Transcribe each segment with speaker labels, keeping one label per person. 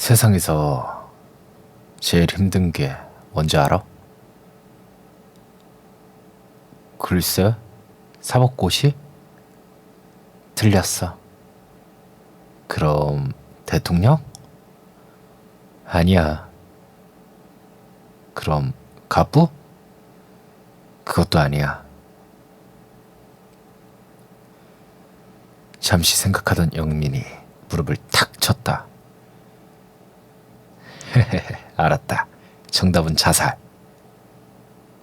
Speaker 1: 세상에서 제일 힘든 게 뭔지 알아? 글쎄, 사법고시? 틀렸어. 그럼 대통령? 아니야. 그럼 가부? 그것도 아니야. 잠시 생각하던 영민이 무릎을 탁 쳤다. 알았다. 정답은 자살.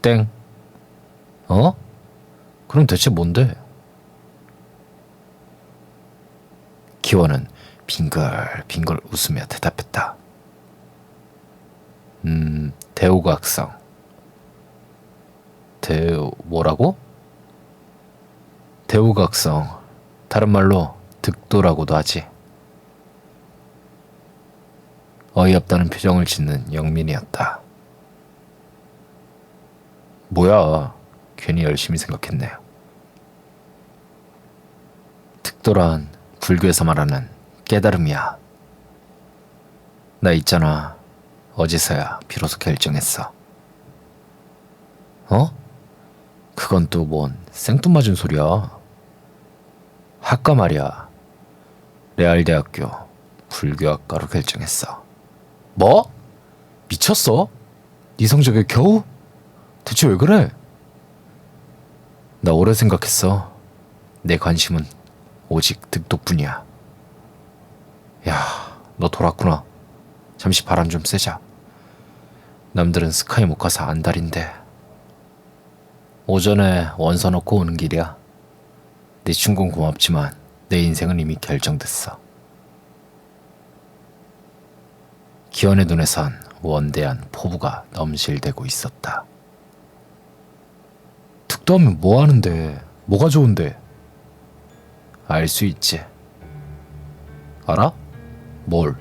Speaker 1: 땡. 어? 그럼 대체 뭔데? 기원은 빙글빙글 웃으며 대답했다. 대우각성. 뭐라고? 대우각성. 다른 말로 득도라고도 하지. 어이없다는 표정을 짓는 영민이었다. 뭐야, 괜히 열심히 생각했네. 득도란 불교에서 말하는 깨달음이야. 나 있잖아. 어제서야 비로소 결정했어. 어? 그건 또 뭔 생뚱맞은 소리야. 학과 말이야. 레알대학교 불교학과로 결정했어. 뭐? 미쳤어? 네 성적에 겨우? 대체 왜 그래? 나 오래 생각했어. 내 관심은 오직 득도뿐이야. 야, 너 돌았구나. 잠시 바람 좀 쐬자. 남들은 스카이 못 가서 안달인데. 오전에 원서 넣고 오는 길이야. 네 충고는 고맙지만 내 인생은 이미 결정됐어. 기원의 눈에선 원대한 포부가 넘실대고 있었다. 득도하면 뭐 하는데? 뭐가 좋은데? 알 수 있지. 알아? 뭘?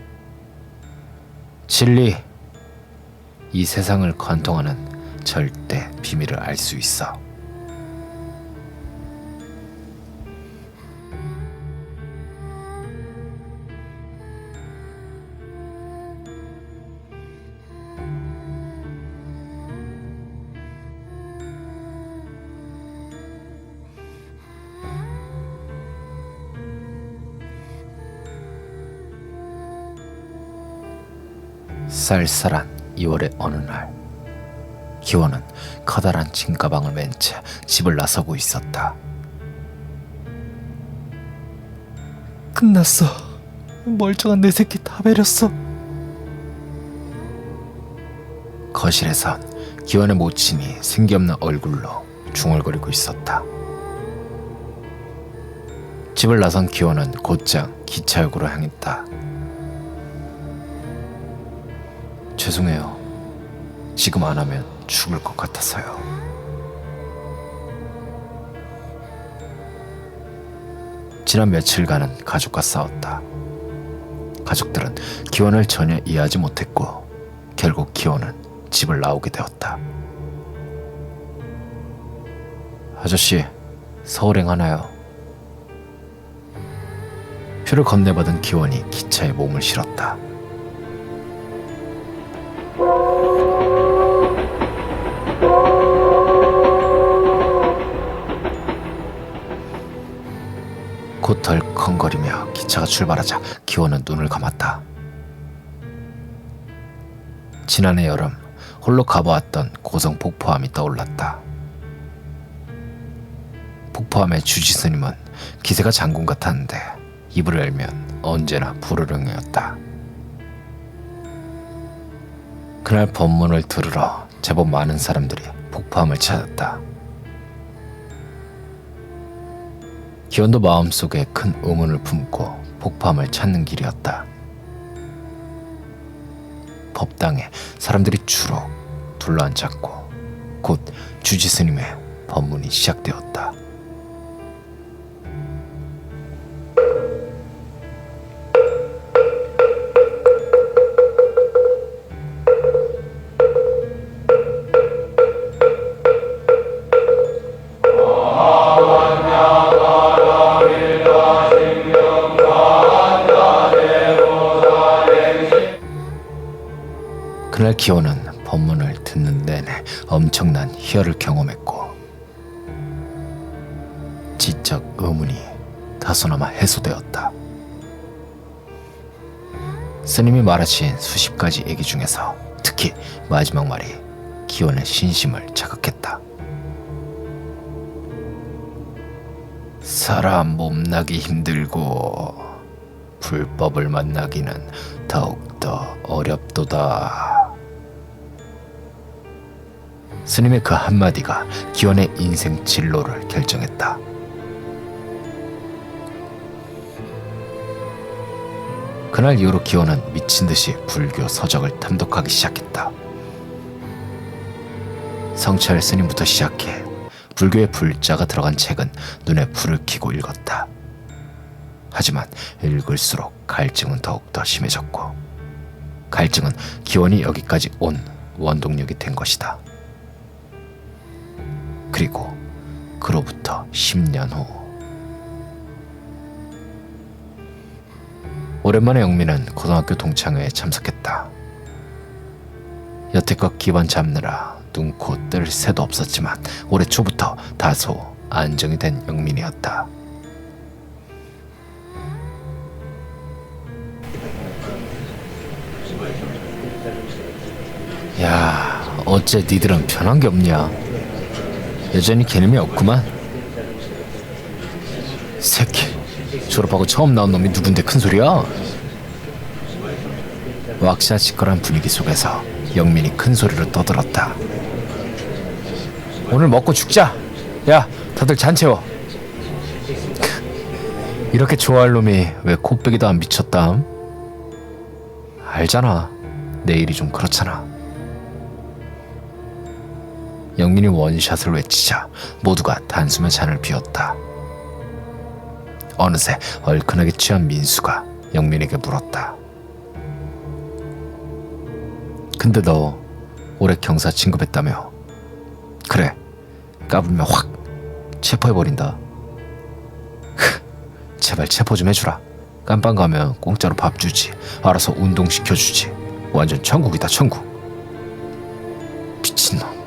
Speaker 1: 진리. 이 세상을 관통하는 절대 비밀을 알 수 있어. 쌀쌀한 2월의 어느 날, 기원은 커다란 짐가방을 맨 채 집을 나서고 있었다. 끝났어. 멀쩡한 내 새끼 다 베렸어. 거실에선 기원의 모친이 생기없는 얼굴로 중얼거리고 있었다. 집을 나선 기원은 곧장 기차역으로 향했다. 죄송해요. 지금 안 하면 죽을 것 같아서요. 지난 며칠간은 가족과 싸웠다. 가족들은 기원을 전혀 이해하지 못했고 결국 기원은 집을 나오게 되었다. 아저씨, 서울행 하나요? 표를 건네받은 기원이 기차에 몸을 실었다. 곧 덜컹거리며 기차가 출발하자 기원은 눈을 감았다. 지난해 여름 홀로 가보았던 고성 폭포암이 떠올랐다. 폭포암의 주지스님은 기세가 장군 같았는데 입을 열면 언제나 부르릉이었다. 그날 법문을 들으러 제법 많은 사람들이 폭포암을 찾았다. 기원도 마음속에 큰 의문을 품고 폭포암을 찾는 길이었다. 법당에 사람들이 주로 둘러앉았고 곧 주지스님의 법문이 시작되었다. 그날 기원은 법문을 듣는 내내 엄청난 희열을 경험했고 지적 의문이 다소나마 해소되었다. 스님이 말하신 수십 가지 얘기 중에서 특히 마지막 말이 기원의 신심을 자극했다. 사람 몸나기 힘들고 불법을 만나기는 더욱더 어렵도다. 스님의 그 한마디가 기원의 인생 진로를 결정했다. 그날 이후로 기원은 미친 듯이 불교 서적을 탐독하기 시작했다. 성찰 스님부터 시작해 불교의 불자가 들어간 책은 눈에 불을 켜고 읽었다. 하지만 읽을수록 갈증은 더욱더 심해졌고 갈증은 기원이 여기까지 온 원동력이 된 것이다. 그리고 그로부터 10년 후 오랜만에 영민은 고등학교 동창회에 참석했다. 여태껏 기반 잡느라 눈, 코, 뜰 새도 없었지만 올해 초부터 다소 안정이 된 영민이었다. 야, 어째 니들은 편한 게 없냐? 여전히 개념이 없구만. 새끼, 졸업하고 처음 나온 놈이 누군데 큰 소리야? 왁샤 시끌한 분위기 속에서 영민이 큰 소리로 떠들었다. 오늘 먹고 죽자. 야, 다들 잔 채워. 이렇게 좋아할 놈이 왜 코빼기도 안 비쳤담? 알잖아, 내일이 좀 그렇잖아. 영민이 원샷을 외치자 모두가 단숨에 잔을 비웠다. 어느새 얼큰하게 취한 민수가 영민에게 물었다. 근데 너 올해 경사 진급했다며? 그래, 까불면 확 체포해버린다. 제발 체포 좀 해주라. 깜빵 가면 공짜로 밥 주지, 알아서 운동시켜주지. 완전 천국이다, 천국. 미친놈.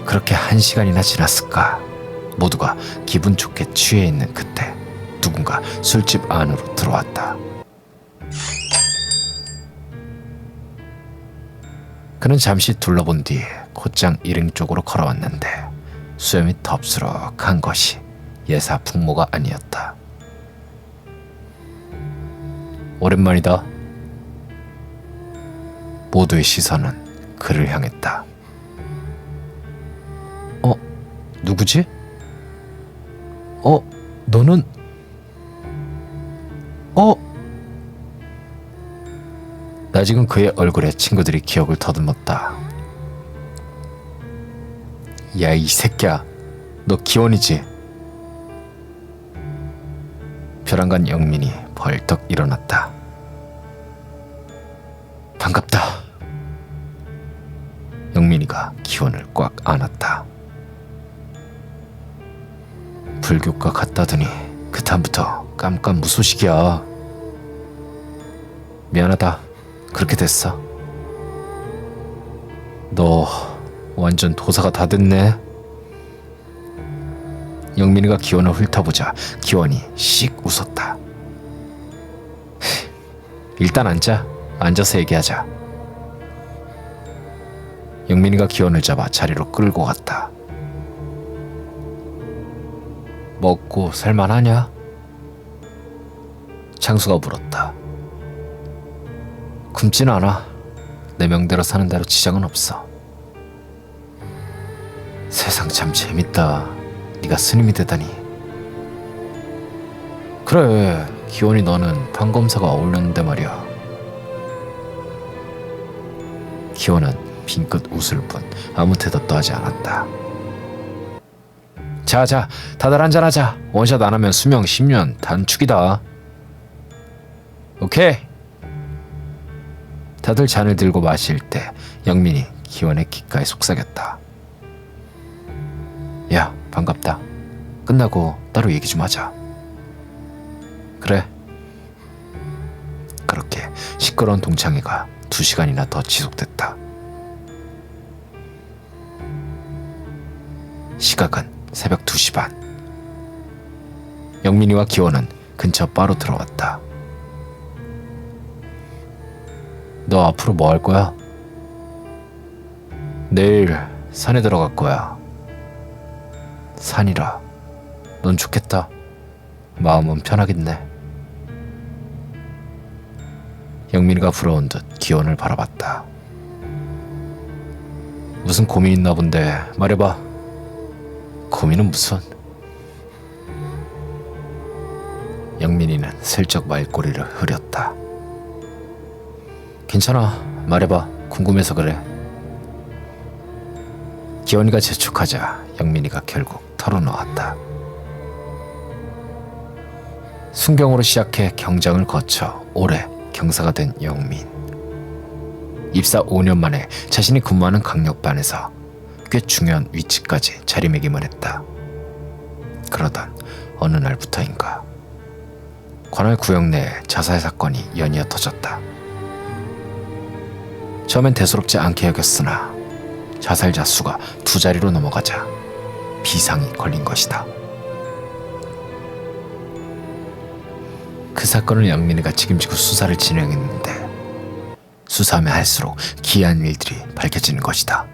Speaker 1: 그렇게 1시간이나 지났을까. 모두가 기분 좋게 취해 있는 그때 누군가 술집 안으로 들어왔다. 그는 잠시 둘러본 뒤 곧장 일행 쪽으로 걸어왔는데 수염이 덥수룩한 것이 예사 풍모가 아니었다. 오랜만이다. 모두의 시선은 그를 향했다. 누구지? 너는? 나 지금 그의 얼굴에 친구들이 기억을 더듬었다. 야, 이 새끼야, 너 기원이지? 벼랑간 영민이 벌떡 일어났다. 반갑다. 영민이가 기원을 꽉 안았다. 불교과 갔다더니 그 다음부터 깜깜무소식이야. 미안하다. 그렇게 됐어. 너 완전 도사가 다 됐네. 영민이가 기원을 훑어보자 기원이 씩 웃었다. 일단 앉자. 앉아서 얘기하자. 영민이가 기원을 잡아 자리로 끌고 갔다. 먹고 살만하냐? 창수가 물었다. 굶진 않아. 내 명대로 사는 대로 지장은 없어. 세상 참 재밌다. 네가 스님이 되다니. 그래, 기원이 너는 판검사가 어울렸는데 말이야. 기원은 빙긋 웃을 뿐 아무 대답도 하지 않았다. 자, 다들 한잔하자. 원샷 안 하면 수명 10년 단축이다. 오케이. 다들 잔을 들고 마실 때 영민이 기원의 귓가에 속삭였다. 야, 반갑다. 끝나고 따로 얘기 좀 하자. 그래. 그렇게 시끄러운 동창회가 2시간이나 더 지속됐다. 시각은 새벽 2시 반. 영민이와 기원은 근처 바로 들어왔다. 너 앞으로 뭐 할 거야? 내일 산에 들어갈 거야. 산이라. 넌 좋겠다. 마음은 편하겠네. 영민이가 부러운 듯 기원을 바라봤다. 무슨 고민 있나 본데 말해봐. 고민은 무슨? 영민이는 슬쩍 말꼬리를 흐렸다. 괜찮아. 말해봐. 궁금해서 그래. 기원이가 재촉하자 영민이가 결국 털어놓았다. 순경으로 시작해 경장을 거쳐 올해 경사가 된 영민. 입사 5년 만에 자신이 근무하는 강력반에서 꽤 중요한 위치까지 자리매김을 했다. 그러던 어느 날부터인가 관할 구역 내에 자살 사건이 연이어 터졌다. 처음엔 대수롭지 않게 여겼으나 자살자 수가 2자리로 넘어가자 비상이 걸린 것이다. 그 사건을 영민이가 책임지고 수사를 진행했는데 수사하면 할수록 기이한 일들이 밝혀지는 것이다.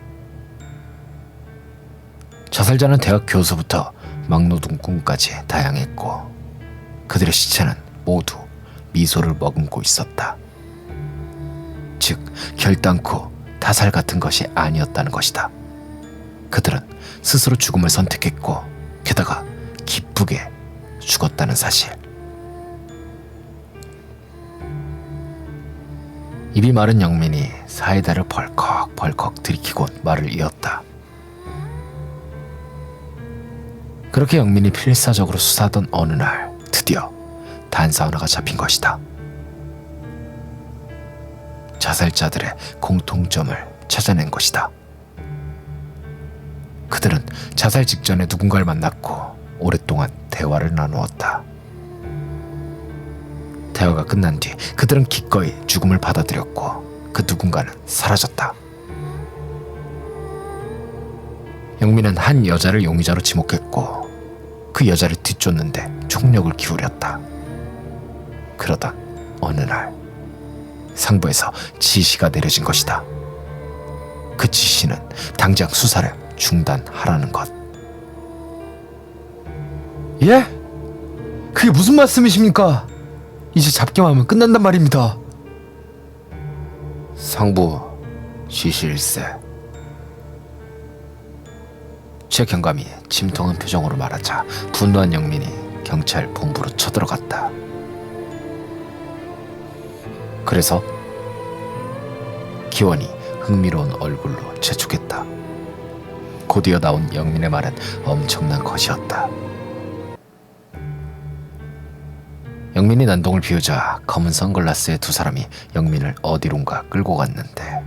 Speaker 1: 자살자는 대학 교수부터 막노동꾼까지 다양했고 그들의 시체는 모두 미소를 머금고 있었다. 즉 결단코 타살 같은 것이 아니었다는 것이다. 그들은 스스로 죽음을 선택했고 게다가 기쁘게 죽었다는 사실. 입이 마른 영민이 사이다를 벌컥벌컥 들이키곤 말을 이었다. 그렇게 영민이 필사적으로 수사하던 어느 날 드디어 단서 하나가 잡힌 것이다. 자살자들의 공통점을 찾아낸 것이다. 그들은 자살 직전에 누군가를 만났고 오랫동안 대화를 나누었다. 대화가 끝난 뒤 그들은 기꺼이 죽음을 받아들였고 그 누군가는 사라졌다. 영민은 한 여자를 용의자로 지목했고 그 여자를 뒤쫓는데 총력을 기울였다. 그러다 어느 날 상부에서 지시가 내려진 것이다. 그 지시는 당장 수사를 중단하라는 것.
Speaker 2: 예? 그게 무슨 말씀이십니까? 이제 잡기만 하면 끝난단 말입니다.
Speaker 1: 상부 지시일세. 최 경감이 침통한 표정으로 말하자 분노한 영민이 경찰 본부로 쳐들어갔다. 그래서 기원이 흥미로운 얼굴로 재촉했다. 곧이어 나온 영민의 말은 엄청난 것이었다. 영민이 난동을 피우자 검은 선글라스의 2사람이 영민을 어디론가 끌고 갔는데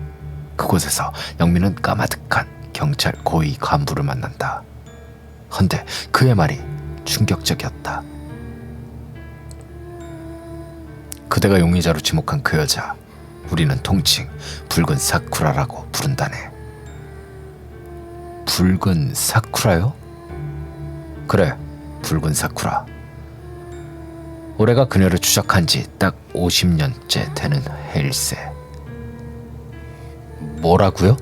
Speaker 1: 그곳에서 영민은 까마득한 경찰 고위 간부를 만난다. 헌데 그의 말이 충격적이었다. 그대가 용의자로 지목한 그 여자, 우리는 통칭 붉은 사쿠라라고 부른다네.
Speaker 2: 붉은 사쿠라요?
Speaker 1: 그래, 붉은 사쿠라. 올해가 그녀를 추적한 지 딱 50년째 되는 해일세.
Speaker 2: 뭐라고요?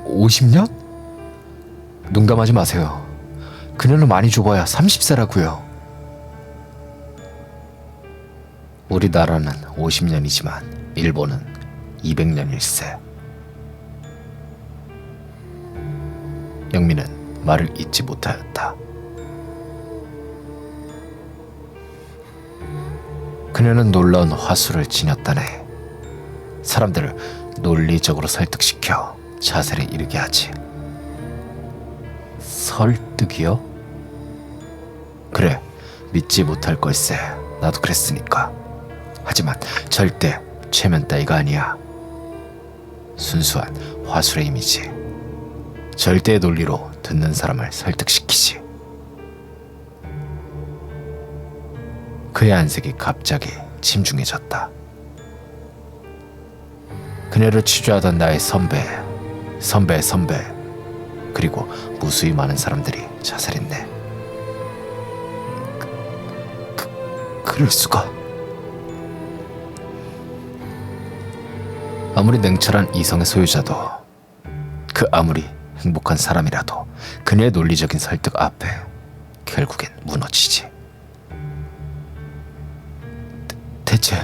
Speaker 2: 50년? 농담하지 마세요. 그녀는 많이 좁아야 30세라고요.
Speaker 1: 우리나라는 50년이지만 일본은 200년일세. 영민은 말을 잇지 못하였다. 그녀는 놀라운 화술을 지녔다네. 사람들을 논리적으로 설득시켜 자살에 이르게 하지.
Speaker 2: 설득이요?
Speaker 1: 그래, 믿지 못할 걸세. 나도 그랬으니까. 하지만 절대 최면 따위가 아니야. 순수한 화술의 힘이지. 절대의 논리로 듣는 사람을 설득시키지. 그의 안색이 갑자기 침중해졌다. 그녀를 취조하던 나의 선배, 그리고 무수히 많은 사람들이 자살했네.
Speaker 2: 그럴 수가.
Speaker 1: 아무리 냉철한 이성의 소유자도, 그 아무리 행복한 사람이라도 그녀의 논리적인 설득 앞에 결국엔 무너지지.
Speaker 2: 대체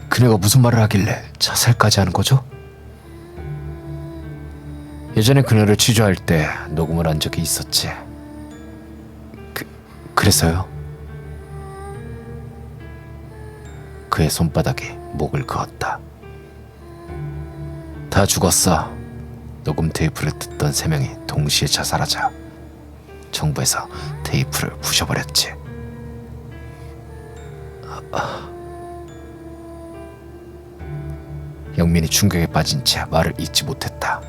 Speaker 2: 그녀가 무슨 말을 하길래 자살까지 하는 거죠?
Speaker 1: 예전에 그녀를 취조할 때 녹음을 한 적이 있었지.
Speaker 2: 그래서요?
Speaker 1: 그의 손바닥이 목을 그었다. 다 죽었어. 녹음 테이프를 듣던 3명이 동시에 자살하자 정부에서 테이프를 부셔버렸지. 영민이 충격에 빠진 채 말을 잇지 못했다.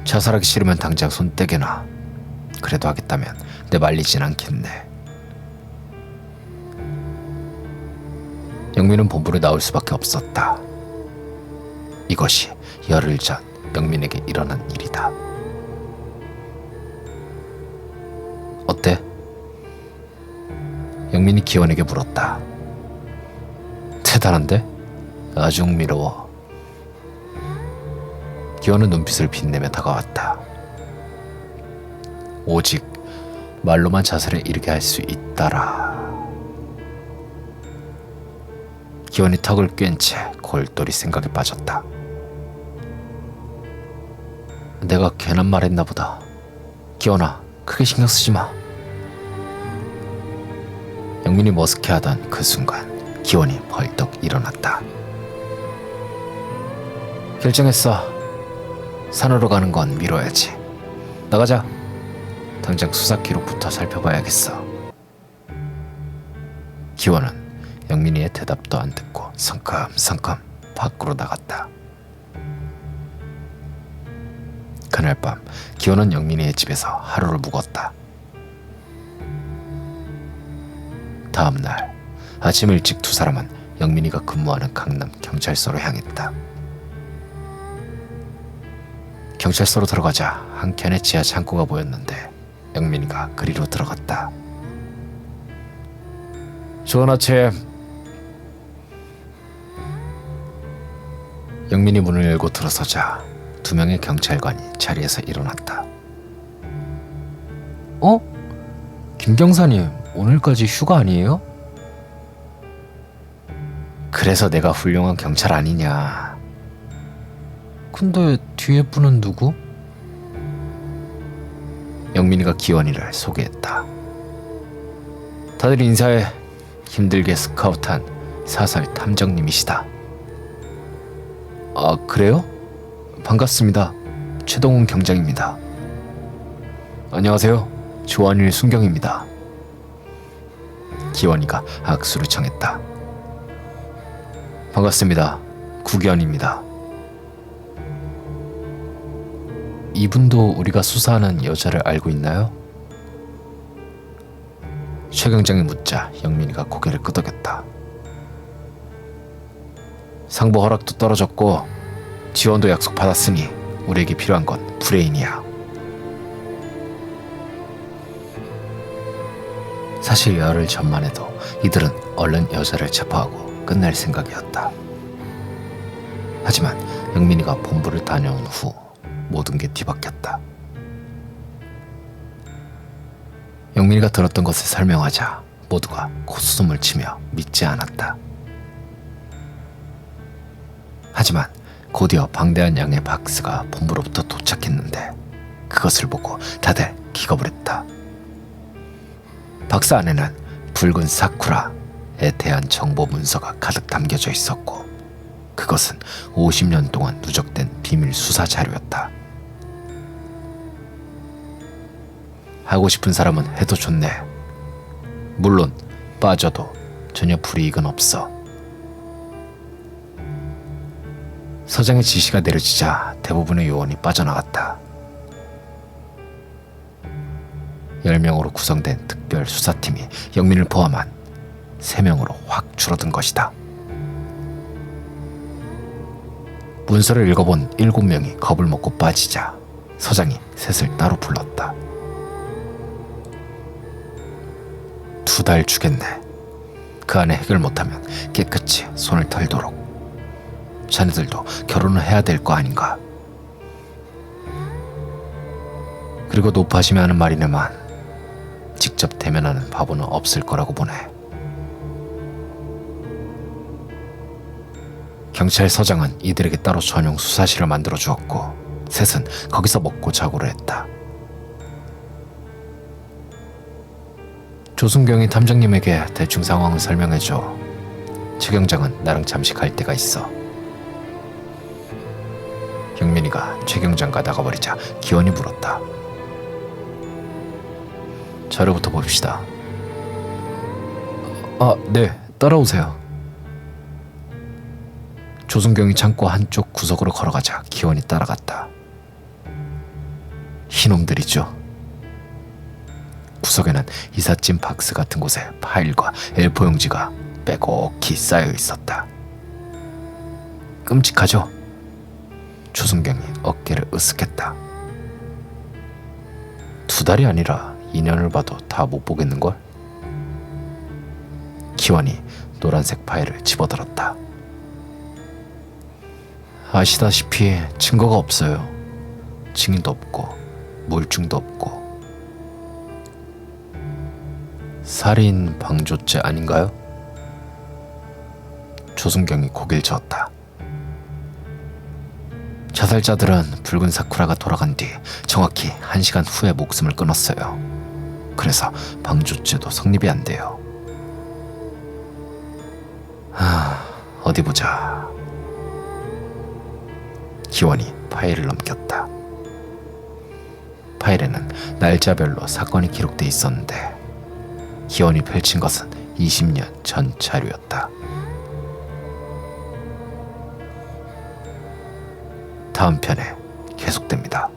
Speaker 1: 자살하기 싫으면 당장 손 떼게나. 그래도 하겠다면 내말리진 않겠네. 영민은 본부로 나올 수밖에 없었다. 이것이 열흘 전 영민에게 일어난 일이다. 어때? 영민이 기원에게 물었다. 대단한데? 아주 흥미로워. 기원은 눈빛을 빛내며 다가왔다. 오직 말로만 자살에 이르게 할 수 있다라. 기원이 턱을 꿰은 채 골똘히 생각에 빠졌다. 내가 괜한 말 했나 보다. 기원아, 크게 신경 쓰지 마. 영민이 머쓱해하던 그 순간 기원이 벌떡 일어났다. 결정했어. 산으로 가는 건 미뤄야지. 나가자. 당장 수사 기록부터 살펴봐야겠어. 기원은 영민이의 대답도 안 듣고 성큼성큼 밖으로 나갔다. 그날 밤 기원은 영민이의 집에서 하루를 묵었다. 다음 날 아침 일찍 두 사람은 영민이가 근무하는 강남 경찰서로 향했다. 경찰서로 들어가자 한 켠에 지하 창고가 보였는데 영민이가 그리로 들어갔다. 좋은 아침. 영민이 문을 열고 들어서자 2명의 경찰관이 자리에서 일어났다.
Speaker 2: 김 경사님, 오늘까지 휴가 아니에요?
Speaker 1: 그래서 내가 훌륭한 경찰 아니냐.
Speaker 2: 근데 뒤에 분은 누구?
Speaker 1: 영민이가 기원이를 소개했다. 다들 인사해. 힘들게 스카우트한 사설 탐정님이시다.
Speaker 2: 아, 그래요? 반갑습니다. 최동훈 경장입니다.
Speaker 1: 안녕하세요. 조한일 순경입니다. 기원이가 악수를 청했다. 반갑습니다. 구기현입니다.
Speaker 2: 이분도 우리가 수사하는 여자를 알고 있나요?
Speaker 1: 최 경장이 묻자 영민이가 고개를 끄덕였다. 상보 허락도 떨어졌고 지원도 약속받았으니 우리에게 필요한 건 브레인이야. 사실 열흘 전만 해도 이들은 얼른 여자를 체포하고 끝날 생각이었다. 하지만 영민이가 본부를 다녀온 후 모든 게 뒤바뀌었다. 영민이가 들었던 것을 설명하자 모두가 콧수음을 치며 믿지 않았다. 하지만 곧이어 방대한 양의 박스가 본부로부터 도착했는데 그것을 보고 다들 기겁을 했다. 박스 안에는 붉은 사쿠라에 대한 정보 문서가 가득 담겨져 있었고 그것은 50년 동안 누적된 비밀 수사 자료였다. 하고 싶은 사람은 해도 좋네. 물론 빠져도 전혀 불이익은 없어. 서장의 지시가 내려지자 대부분의 요원이 빠져나갔다. 10명으로 구성된 특별 수사팀이 영민을 포함한 3명으로 확 줄어든 것이다. 문서를 읽어본 7명이 겁을 먹고 빠지자 서장이 셋을 따로 불렀다. 2달 주겠네. 그 안에 해결 못하면 깨끗이 손을 털도록. 자네들도 결혼을 해야 될 거 아닌가. 그리고 높아심이 하는 말이네만 직접 대면하는 바보는 없을 거라고 보네. 경찰서장은 이들에게 따로 전용 수사실을 만들어 주었고 셋은 거기서 먹고 자고를 했다. 조순경이 탐정님에게 대충 상황을 설명해줘. 최 경장은 나랑 잠시 갈 데가 있어. 경민이가 최 경장과 나가버리자 기원이 물었다. 자료부터 봅시다. 아, 네, 따라오세요. 조순경이 창고 한쪽 구석으로 걸어가자 기원이 따라갔다. 이놈들이죠. 구석에는 이삿짐 박스 같은 곳에 파일과 A4 용지가 빼곡히 쌓여 있었다. 끔찍하죠? 조순경이 어깨를 으쓱했다. 2달이 아니라 2년을 봐도 다 못 보겠는걸? 기원이 노란색 파일을 집어들었다. 아시다시피 증거가 없어요. 증인도 없고 물증도 없고. 살인 방조죄 아닌가요? 조순경이 고개를 저었다. 자살자들은 붉은 사쿠라가 돌아간 뒤 정확히 1시간 후에 목숨을 끊었어요. 그래서 방조죄도 성립이 안 돼요. 어디 보자. 기원이 파일을 넘겼다. 파일에는 날짜별로 사건이 기록돼 있었는데 기원이 펼친 것은 20년 전 자료였다. 다음 편에 계속됩니다.